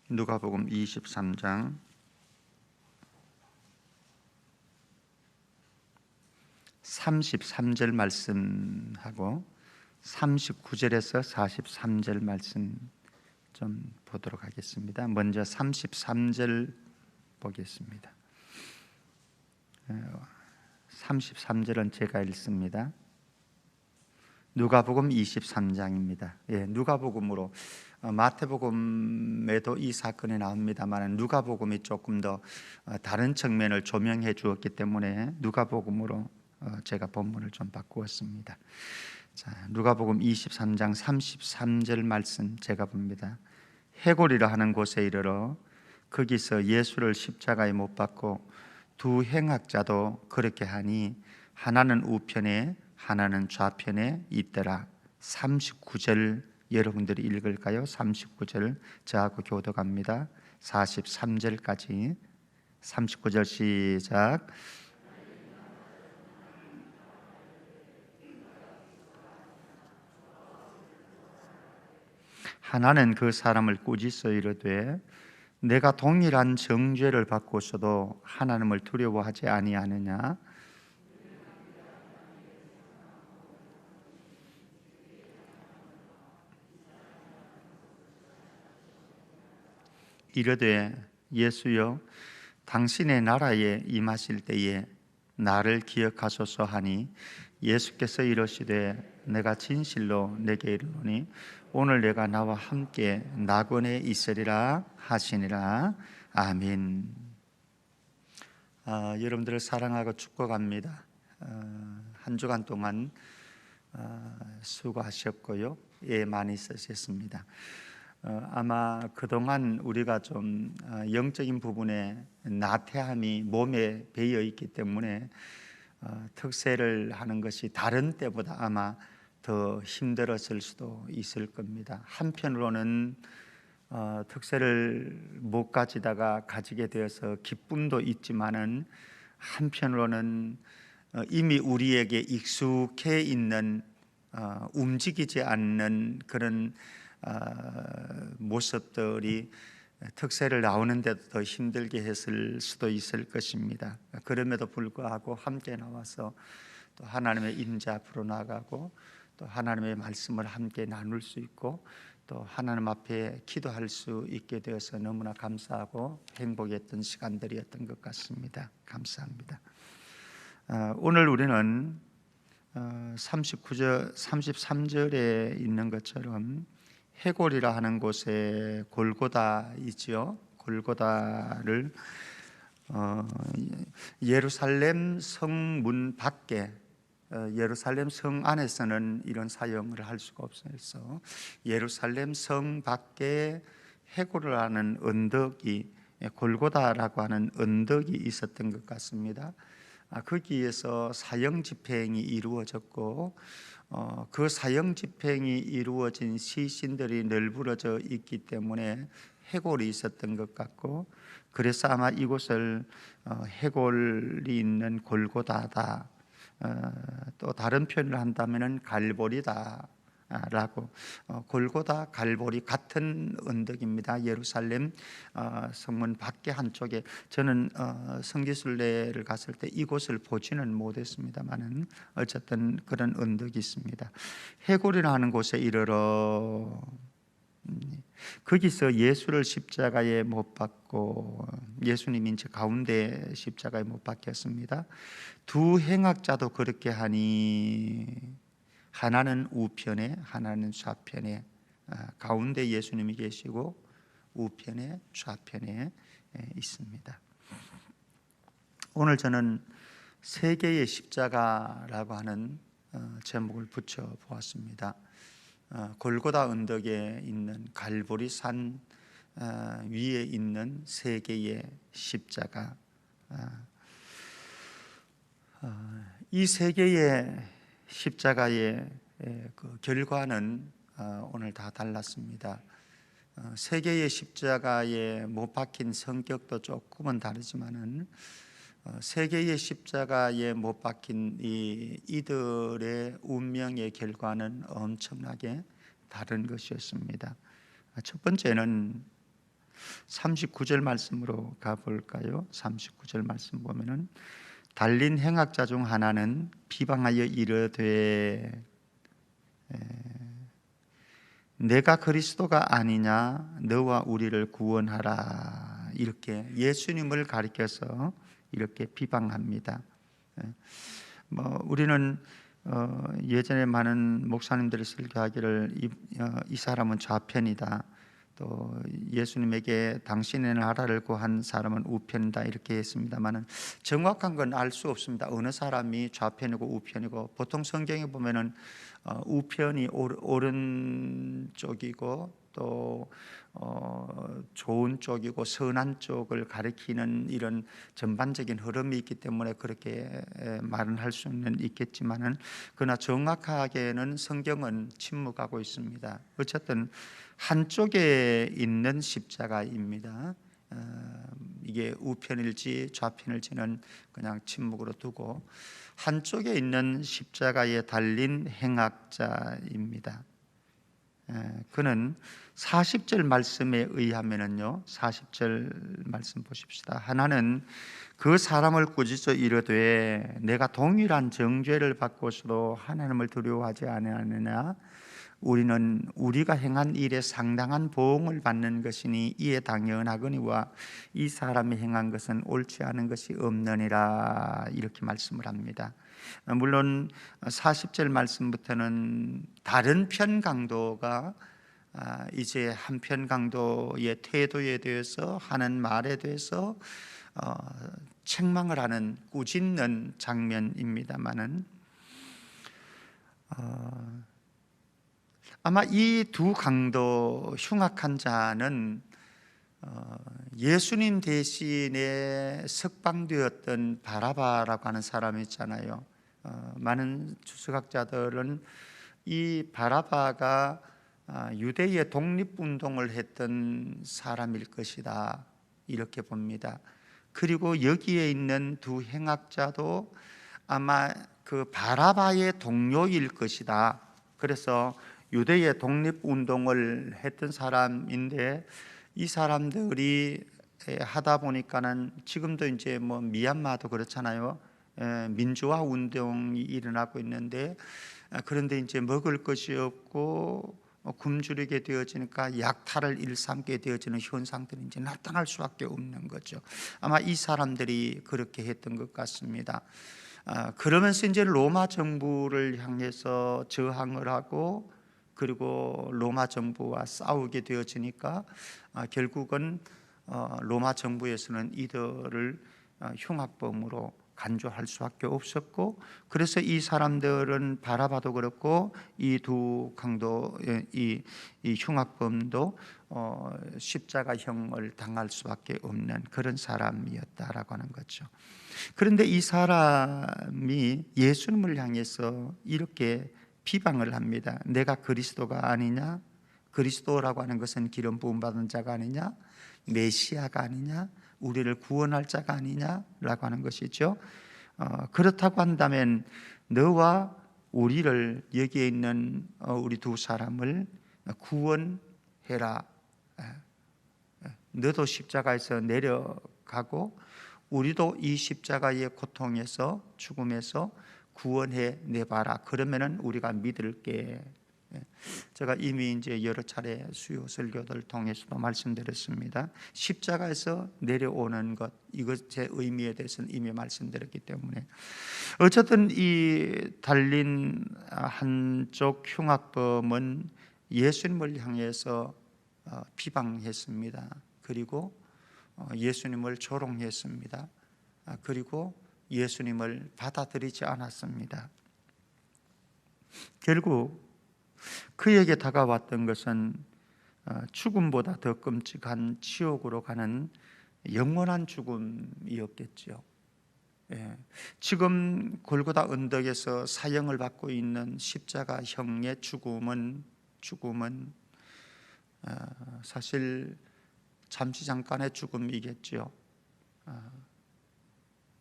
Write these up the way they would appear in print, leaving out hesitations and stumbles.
누가복음 23장 33절 말씀하고 39절에서 43절 말씀 좀 보도록 하겠습니다. 먼저 33절 보겠습니다. 33절은 제가 읽습니다. 누가복음 23장입니다. 누가복음으로 마태복음에도 이 사건이 나옵니다만 누가복음이 조금 더 다른 측면을 조명해 주었기 때문에 누가복음으로 제가 본문을 좀 바꾸었습니다. 자, 누가복음 23장 33절 말씀 제가 봅니다. 해골이라 하는 곳에 이르러 거기서 예수를 십자가에 못 박고 두 행악자도 그렇게 하니 하나는 우편에 하나는 좌편에 있더라. 39절 여러분들이 읽을까요? 39절 저하고 교독합니다. 43절까지 39절 시작. 하나는 그 사람을 꾸짖어 이르되 내가 동일한 정죄를 받고서도 하나님을 두려워하지 아니하느냐? 이르되 예수여 당신의 나라에 임하실 때에 나를 기억하소서 하니 예수께서 이르시되 내가 진실로 내게 이르노니 오늘 내가 나와 함께 낙원에 있으리라 하시니라. 아멘. 여러분들을 사랑하고 축복합니다. 한 주간 동안 수고하셨고요. 많이 쓰셨습니다. 아마 그동안 우리가 좀 영적인 부분에 나태함이 몸에 배어 있기 때문에 특세를 하는 것이 다른 때보다 아마 더 힘들었을 수도 있을 겁니다. 한편으로는 특세를 못 가지다가 가지게 되어서 기쁨도 있지만은 한편으로는 이미 우리에게 익숙해 있는 움직이지 않는 그런 모습들이 특세를 나오는데도 더 힘들게 했을 수도 있을 것입니다. 그럼에도 불구하고 함께 나와서 또 하나님의 임재 앞으로 나가고 또 하나님의 말씀을 함께 나눌 수 있고 또 하나님 앞에 기도할 수 있게 되어서 너무나 감사하고 행복했던 시간들이었던 것 같습니다. 감사합니다. 오늘 우리는 39절, 33절에 있는 것처럼 해골이라 하는 곳에 골고다이지요. 골고다를 예루살렘 성문 밖에, 예루살렘 성 안에서는 이런 사용을 할 수가 없어서 예루살렘 성 밖에 해골을 하는 언덕이 골고다라고 하는 언덕이 있었던 것 같습니다. 거기에서 사형 집행이 이루어졌고 그 사형 집행이 이루어진 시신들이 널브러져 있기 때문에 해골이 있었던 것 같고 그래서 아마 이곳을 해골이 있는 골고다다, 또 다른 표현을 한다면 갈보리다 라고, 골고다 갈보리 같은 언덕입니다. 예루살렘 성문 밖에 한쪽에, 저는 성지순례를 갔을 때 이곳을 보지는 못했습니다만은 어쨌든 그런 언덕이 있습니다. 해골이라는 곳에 이르러 거기서 예수를 십자가에 못 박고, 예수님이 이제 가운데 십자가에 못 박혔습니다. 두 행악자도 그렇게 하니 하나는 우편에 하나는 좌편에, 가운데 예수님이 계시고 우편에 좌편에 있습니다. 오늘 저는 세 개의 십자가라고 하는 제목을 붙여 보았습니다. 골고다 언덕에 있는 갈보리 산 위에 있는 세 개의 십자가, 이 세 개의 십자가의 그 결과는 오늘 다 달랐습니다. 세 개의 십자가에 못 박힌 성격도 조금은 다르지만은 세 개의 십자가에 못 박힌 이들의 운명의 결과는 엄청나게 다른 것이었습니다. 첫 번째는 39절 말씀으로 가볼까요? 39절 말씀 보면은 달린 행악자 중 하나는 비방하여 이르되 내가 그리스도가 아니냐 너와 우리를 구원하라, 이렇게 예수님을 가리켜서 이렇게 비방합니다. 우리는 예전에 많은 목사님들이 설교하기를 이 사람은 좌편이다, 또 예수님에게 당신의 나라를 구한 사람은 우편이다, 이렇게 했습니다만은 정확한 건 알 수 없습니다. 어느 사람이 좌편이고 우편이고, 보통 성경에 보면은 우편이 오른쪽이고 또 좋은 쪽이고 선한 쪽을 가리키는 이런 전반적인 흐름이 있기 때문에 그렇게 말은 할 수는 있겠지만은, 그러나 정확하게는 성경은 침묵하고 있습니다. 어쨌든 한쪽에 있는 십자가입니다. 이게 우편일지 좌편일지는 그냥 침묵으로 두고 한쪽에 있는 십자가에 달린 행악자입니다. 그는 40절 말씀에 의하면은요, 40절 말씀 보십시다. 하나는 그 사람을 꾸짖어 이르되 내가 동일한 정죄를 받고서도 하나님을 두려워하지 아니하느냐, 우리는 우리가 행한 일에 상당한 보응을 받는 것이니 이에 당연하거니와 이 사람이 행한 것은 옳지 않은 것이 없느니라, 이렇게 말씀을 합니다. 물론 40절 말씀부터는 다른 편 강도가 이제 한편 강도의 태도에 대해서 하는 말에 대해서 책망을 하는, 꾸짖는 장면입니다만은 아마 이 두 강도, 흉악한 자는 예수님 대신에 석방되었던 바라바라고 하는 사람이 있잖아요. 많은 주석학자들은 이 바라바가 유대의 독립운동을 했던 사람일 것이다, 이렇게 봅니다. 그리고 여기에 있는 두 행악자도 아마 그 바라바의 동료일 것이다. 그래서 유대의 독립운동을 했던 사람인데, 이 사람들이 하다 보니까는 지금도 이제 미얀마도 그렇잖아요. 민주화 운동이 일어나고 있는데, 그런데 이제 먹을 것이 없고 굶주리게 되어지니까 약탈을 일삼게 되어지는 현상들이 이제 나타날 수밖에 없는 거죠. 아마 이 사람들이 그렇게 했던 것 같습니다. 그러면서 이제 로마 정부를 향해서 저항을 하고, 그리고 로마 정부와 싸우게 되어지니까 결국은 로마 정부에서는 이들을 흉악범으로 간주할 수밖에 없었고, 그래서 이 사람들은 바라바도 그렇고 이 두 강도, 이 흉악범도 십자가형을 당할 수밖에 없는 그런 사람이었다라고 하는 거죠. 그런데 이 사람이 예수님을 향해서 이렇게 비방을 합니다. 내가 그리스도가 아니냐? 그리스도라고 하는 것은 기름 부음 받은 자가 아니냐? 메시아가 아니냐? 우리를 구원할 자가 아니냐라고 하는 것이죠. 그렇다고 한다면 너와 우리를, 여기에 있는 우리 두 사람을 구원해라. 너도 십자가에서 내려가고 우리도 이 십자가의 고통에서, 죽음에서 구원해 내봐라. 그러면은 우리가 믿을게. 제가 이미 이제 여러 차례 수요 설교들 통해서도 말씀드렸습니다. 십자가에서 내려오는 것, 이것의 의미에 대해서는 이미 말씀드렸기 때문에, 어쨌든 이 달린 한쪽 흉악범은 예수님을 향해서 비방했습니다. 그리고 예수님을 조롱했습니다. 그리고 예수님을 받아들이지 않았습니다. 결국 그에게 다가왔던 것은 죽음보다 더 끔찍한 지옥으로 가는 영원한 죽음이었겠죠. 지금 골고다 언덕에서 사형을 받고 있는 십자가형의 죽음은 사실 잠시 잠깐의 죽음이겠죠.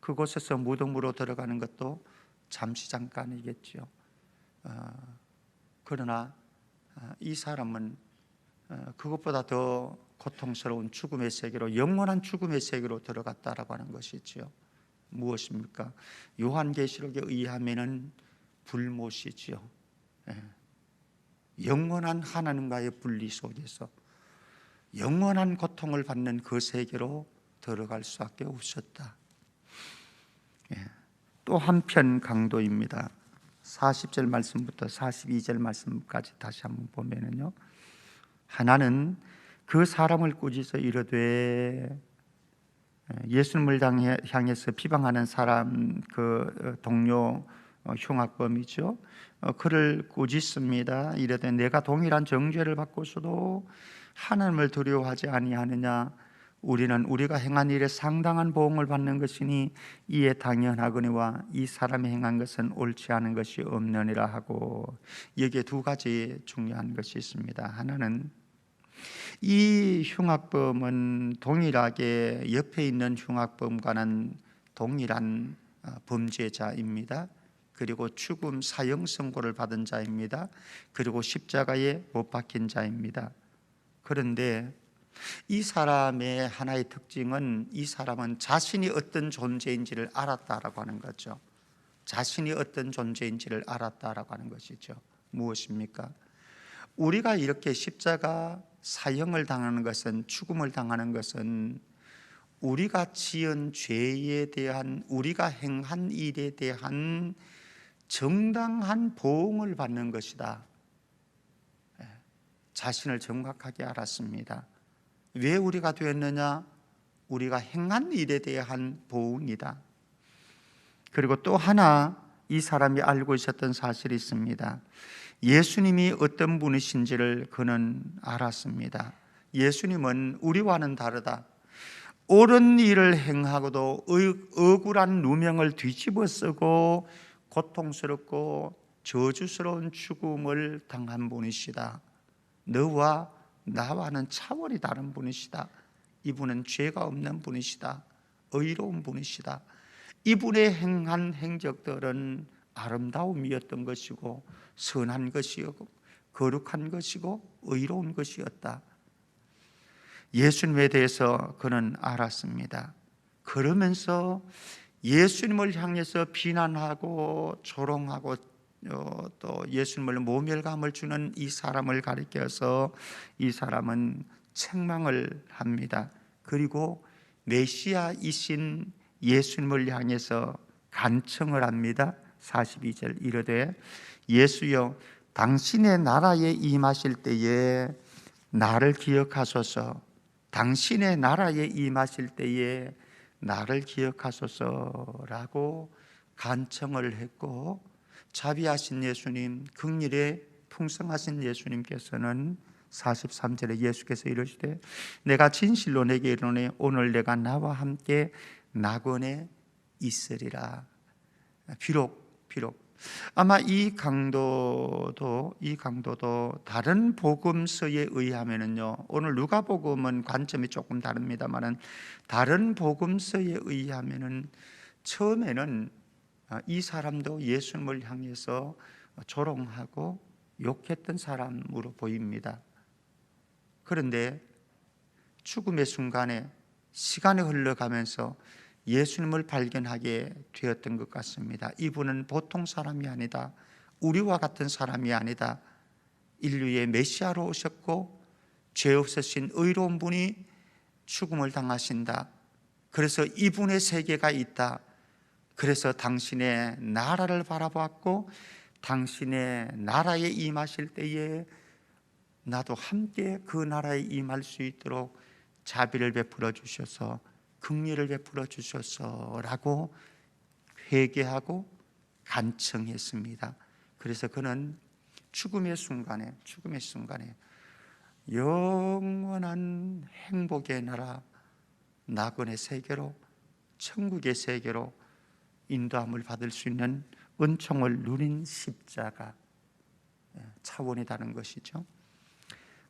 그곳에서 무덤으로 들어가는 것도 잠시 잠깐이겠죠. 그러나 이 사람은 그것보다 더 고통스러운 죽음의 세계로, 영원한 죽음의 세계로 들어갔다라고 하는 것이지요. 무엇입니까? 요한계시록에 의하면은 불못이지요. 영원한 하나님과의 분리 속에서 영원한 고통을 받는 그 세계로 들어갈 수밖에 없었다. 또 한편 강도입니다. 40절 말씀부터 42절 말씀까지 다시 한번 보면은요, 하나는 그 사람을 꾸짖어 이르되, 예수님을 향해서 비방하는 사람, 그 동료 흉악범이죠. 그를 꾸짖습니다. 이르되 내가 동일한 정죄를 받고서도 하나님을 두려워하지 아니하느냐? 우리는 우리가 행한 일에 상당한 보응을 받는 것이니 이에 당연하거니와 이 사람이 행한 것은 옳지 않은 것이 없느니라 하고, 여기에 두 가지 중요한 것이 있습니다. 하나는 이 흉악범은 동일하게 옆에 있는 흉악범과는 동일한 범죄자입니다. 그리고 죽음 사형 선고를 받은 자입니다. 그리고 십자가에 못 박힌 자입니다. 그런데 이 사람의 하나의 특징은, 이 사람은 자신이 어떤 존재인지를 알았다라고 하는 거죠. 자신이 어떤 존재인지를 알았다라고 하는 것이죠. 무엇입니까? 우리가 이렇게 십자가 사형을 당하는 것은, 죽음을 당하는 것은 우리가 지은 죄에 대한, 우리가 행한 일에 대한 정당한 보응을 받는 것이다. 자신을 정확하게 알았습니다. 왜 우리가 되었느냐? 우리가 행한 일에 대한 보응이다. 그리고 또 하나 이 사람이 알고 있었던 사실이 있습니다. 예수님이 어떤 분이신지를 그는 알았습니다. 예수님은 우리와는 다르다. 옳은 일을 행하고도 억울한 누명을 뒤집어 쓰고 고통스럽고 저주스러운 죽음을 당한 분이시다. 너와 나와는 차원이 다른 분이시다. 이분은 죄가 없는 분이시다. 의로운 분이시다. 이분의 행한 행적들은 아름다움이었던 것이고 선한 것이었고 거룩한 것이고 의로운 것이었다. 예수님에 대해서 그는 알았습니다. 그러면서 예수님을 향해서 비난하고 조롱하고 또 예수님을 모멸감을 주는 이 사람을 가리켜서 이 사람은 책망을 합니다. 그리고 메시아이신 예수님을 향해서 간청을 합니다. 42절 이르되 예수여 당신의 나라에 임하실 때에 나를 기억하소서. 당신의 나라에 임하실 때에 나를 기억하소서라고 간청을 했고, 자비하신 예수님, 긍휼에 풍성하신 예수님께서는 43절에 예수께서 이르시되 내가 진실로 내게 이르노니 오늘 내가 나와 함께 낙원에 있으리라. 비록 아마 이 강도도 다른 복음서에 의하면은요, 오늘 누가복음은 관점이 조금 다릅니다만은 다른 복음서에 의하면은 처음에는 이 사람도 예수님을 향해서 조롱하고 욕했던 사람으로 보입니다. 그런데 죽음의 순간에 시간이 흘러가면서 예수님을 발견하게 되었던 것 같습니다. 이분은 보통 사람이 아니다. 우리와 같은 사람이 아니다. 인류의 메시아로 오셨고 죄 없으신 의로운 분이 죽음을 당하신다. 그래서 이분의 세계가 있다. 그래서 당신의 나라를 바라보았고 당신의 나라에 임하실 때에 나도 함께 그 나라에 임할 수 있도록 자비를 베풀어 주셔서 긍휼을 베풀어 주셔서라고 회개하고 간청했습니다. 그래서 그는 죽음의 순간에 영원한 행복의 나라, 낙원의 세계로, 천국의 세계로 인도함을 받을 수 있는 은총을 누린 십자가 차원이 다른 것이죠.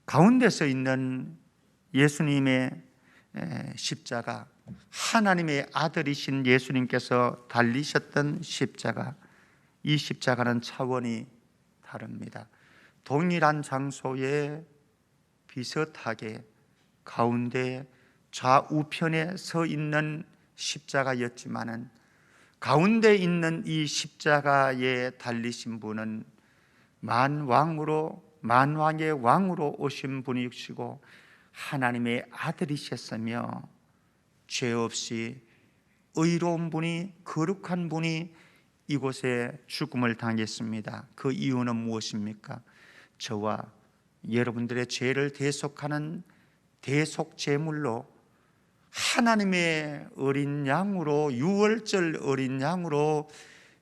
가운데서 있는 예수님의 십자가, 하나님의 아들이신 예수님께서 달리셨던 십자가, 이 십자가는 차원이 다릅니다. 동일한 장소에 비슷하게 가운데 좌우편에 서 있는 십자가였지만은 가운데 있는 이 십자가에 달리신 분은 만왕의 왕으로 오신 분이시고 하나님의 아들이셨으며 죄 없이 의로운 분이, 거룩한 분이 이곳에 죽음을 당했습니다. 그 이유는 무엇입니까? 저와 여러분들의 죄를 대속하는 대속제물로 하나님의 어린 양으로, 유월절 어린 양으로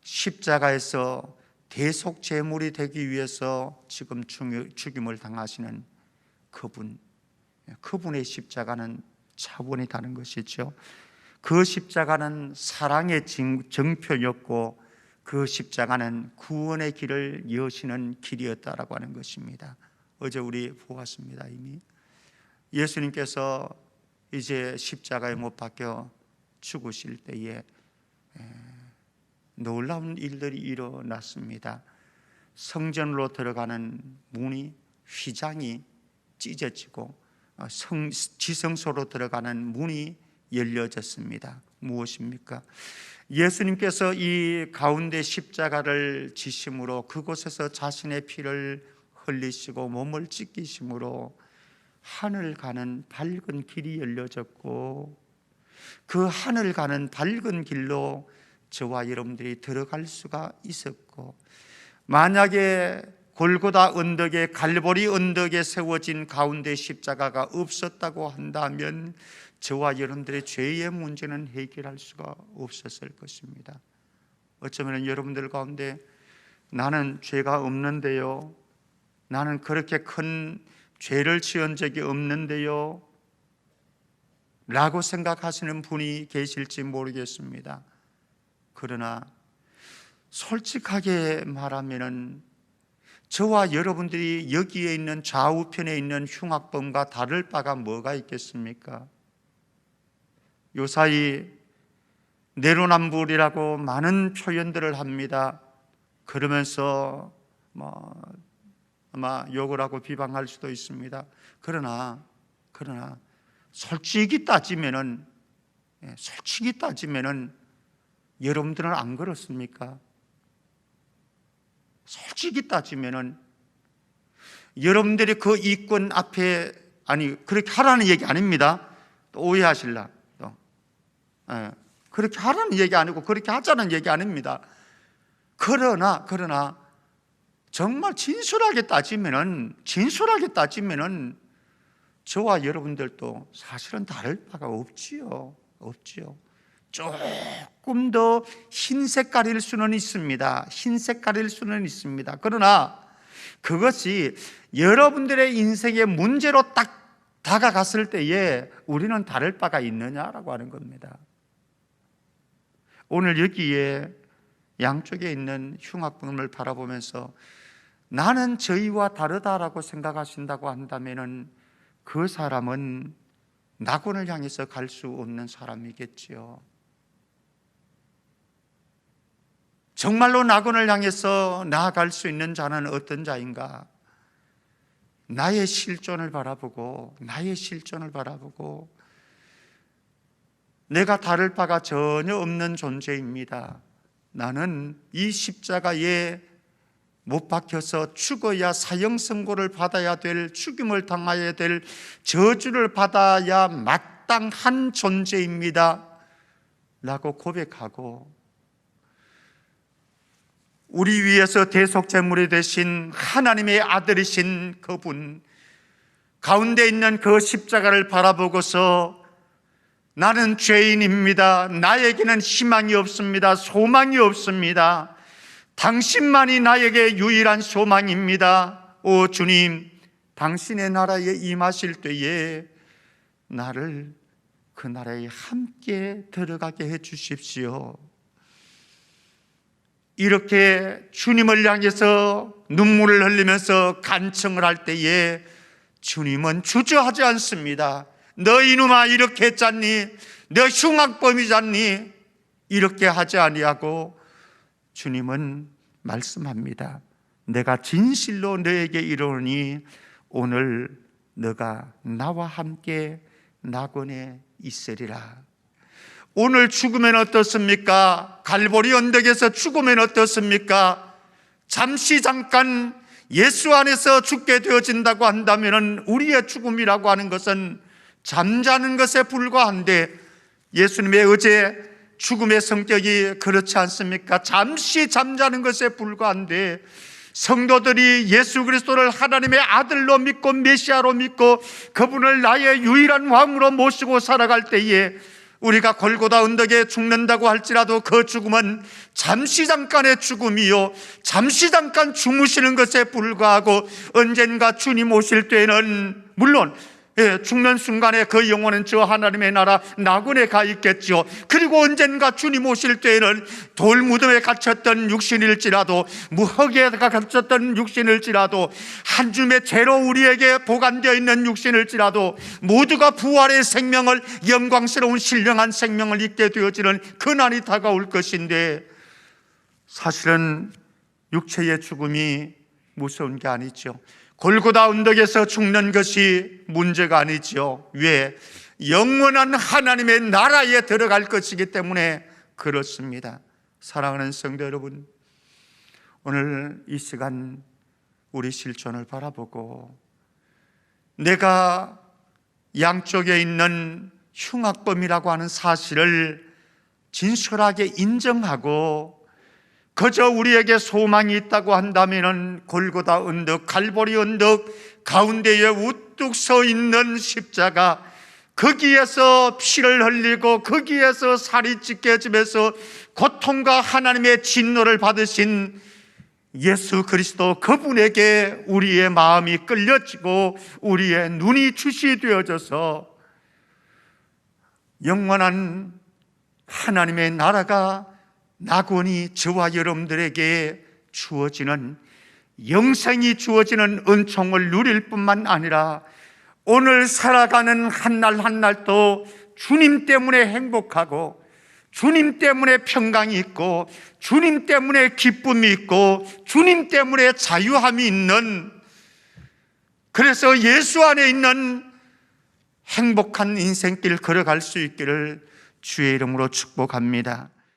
십자가에서 대속제물이 되기 위해서 지금 죽임을 당하시는 그분의 십자가는 차원이 다른 것이죠. 그 십자가는 사랑의 정표였고 그 십자가는 구원의 길을 여시는 길이었다라고 하는 것입니다. 어제 우리 보았습니다. 이미 예수님께서 이제 십자가에 못 박혀 죽으실 때에 놀라운 일들이 일어났습니다. 성전으로 들어가는 문이, 휘장이 찢어지고 지성소로 들어가는 문이 열려졌습니다. 무엇입니까? 예수님께서 이 가운데 십자가를 지심으로 그곳에서 자신의 피를 흘리시고 몸을 찢기심으로 하늘 가는 밝은 길이 열려졌고 그 하늘 가는 밝은 길로 저와 여러분들이 들어갈 수가 있었고, 만약에 골고다 언덕에, 갈보리 언덕에 세워진 가운데 십자가가 없었다고 한다면 저와 여러분들의 죄의 문제는 해결할 수가 없었을 것입니다. 어쩌면 여러분들 가운데 나는 죄가 없는데요, 나는 그렇게 큰 죄를 지은 적이 없는데요 라고 생각하시는 분이 계실지 모르겠습니다. 그러나 솔직하게 말하면은 저와 여러분들이 여기에 있는 좌우편에 있는 흉악범과 다를 바가 뭐가 있겠습니까? 요사이 내로남불이라고 많은 표현들을 합니다. 그러면서 아마 욕을 하고 비방할 수도 있습니다. 그러나 솔직히 따지면은 여러분들은 안 그렇습니까? 솔직히 따지면은 여러분들이 그 이권 앞에, 아니 그렇게 하라는 얘기 아닙니다. 또 오해하실라. 그렇게 하라는 얘기 아니고 그렇게 하자는 얘기 아닙니다. 그러나 정말 진솔하게 따지면은 저와 여러분들도 사실은 다를 바가 없지요. 조금 더 흰 색깔일 수는 있습니다. 그러나 그것이 여러분들의 인생의 문제로 딱 다가갔을 때에 우리는 다를 바가 있느냐라고 하는 겁니다. 오늘 여기에 양쪽에 있는 흉악범을 바라보면서 나는 저희와 다르다라고 생각하신다고 한다면은 그 사람은 낙원을 향해서 갈 수 없는 사람이겠지요. 정말로 낙원을 향해서 나아갈 수 있는 자는 어떤 자인가? 나의 실존을 바라보고 내가 다를 바가 전혀 없는 존재입니다. 나는 이 십자가에 못 박혀서 죽어야 사형선고를 받아야 될, 죽임을 당해야 될, 저주를 받아야 마땅한 존재입니다 라고 고백하고, 우리 위해서 대속제물이 되신 하나님의 아들이신 그분 가운데 있는 그 십자가를 바라보고서 나는 죄인입니다, 나에게는 희망이 없습니다, 소망이 없습니다, 당신만이 나에게 유일한 소망입니다. 오 주님, 당신의 나라에 임하실 때에 나를 그 나라에 함께 들어가게 해 주십시오. 이렇게 주님을 향해서 눈물을 흘리면서 간청을 할 때에 주님은 주저하지 않습니다. 너 이놈아 이렇게 했잖니? 너 흉악범이잖니? 이렇게 하지 아니하고 주님은 말씀합니다. 내가 진실로 너에게 이르노니 오늘 너가 나와 함께 낙원에 있으리라. 오늘 죽으면 어떻습니까? 갈보리 언덕에서 죽으면 어떻습니까? 잠시 잠깐 예수 안에서 죽게 되어진다고 한다면 우리의 죽음이라고 하는 것은 잠자는 것에 불과한데, 예수님의 어제 죽음의 성격이 그렇지 않습니까? 잠시 잠자는 것에 불과한데, 성도들이 예수 그리스도를 하나님의 아들로 믿고 메시아로 믿고 그분을 나의 유일한 왕으로 모시고 살아갈 때에 우리가 골고다 언덕에 죽는다고 할지라도 그 죽음은 잠시 잠깐의 죽음이요, 잠시 잠깐 주무시는 것에 불과하고, 언젠가 주님 오실 때에는 물론 죽는 순간에 그 영혼은 저 하나님의 나라 낙원에 가 있겠죠. 그리고 언젠가 주님 오실 때에는 돌무덤에 갇혔던 육신일지라도, 무허기에 갇혔던 육신일지라도, 한 줌의 죄로 우리에게 보관되어 있는 육신일지라도 모두가 부활의 생명을, 영광스러운 신령한 생명을 입게 되어지는 그날이 다가올 것인데, 사실은 육체의 죽음이 무서운 게 아니죠. 골고다 언덕에서 죽는 것이 문제가 아니죠. 왜? 영원한 하나님의 나라에 들어갈 것이기 때문에 그렇습니다. 사랑하는 성도 여러분, 오늘 이 시간 우리 실존을 바라보고 내가 양쪽에 있는 흉악범이라고 하는 사실을 진솔하게 인정하고 그저 우리에게 소망이 있다고 한다면 골고다 언덕, 갈보리 언덕 가운데에 우뚝 서 있는 십자가, 거기에서 피를 흘리고 거기에서 살이 찢겨지면서 고통과 하나님의 진노를 받으신 예수 그리스도, 그분에게 우리의 마음이 끌려지고 우리의 눈이 주시되어져서 영원한 하나님의 나라가, 낙원이 저와 여러분들에게 주어지는, 영생이 주어지는 은총을 누릴 뿐만 아니라 오늘 살아가는 한 날 한 날도 주님 때문에 행복하고, 주님 때문에 평강이 있고, 주님 때문에 기쁨이 있고, 주님 때문에 자유함이 있는, 그래서 예수 안에 있는 행복한 인생길 걸어갈 수 있기를 주의 이름으로 축복합니다.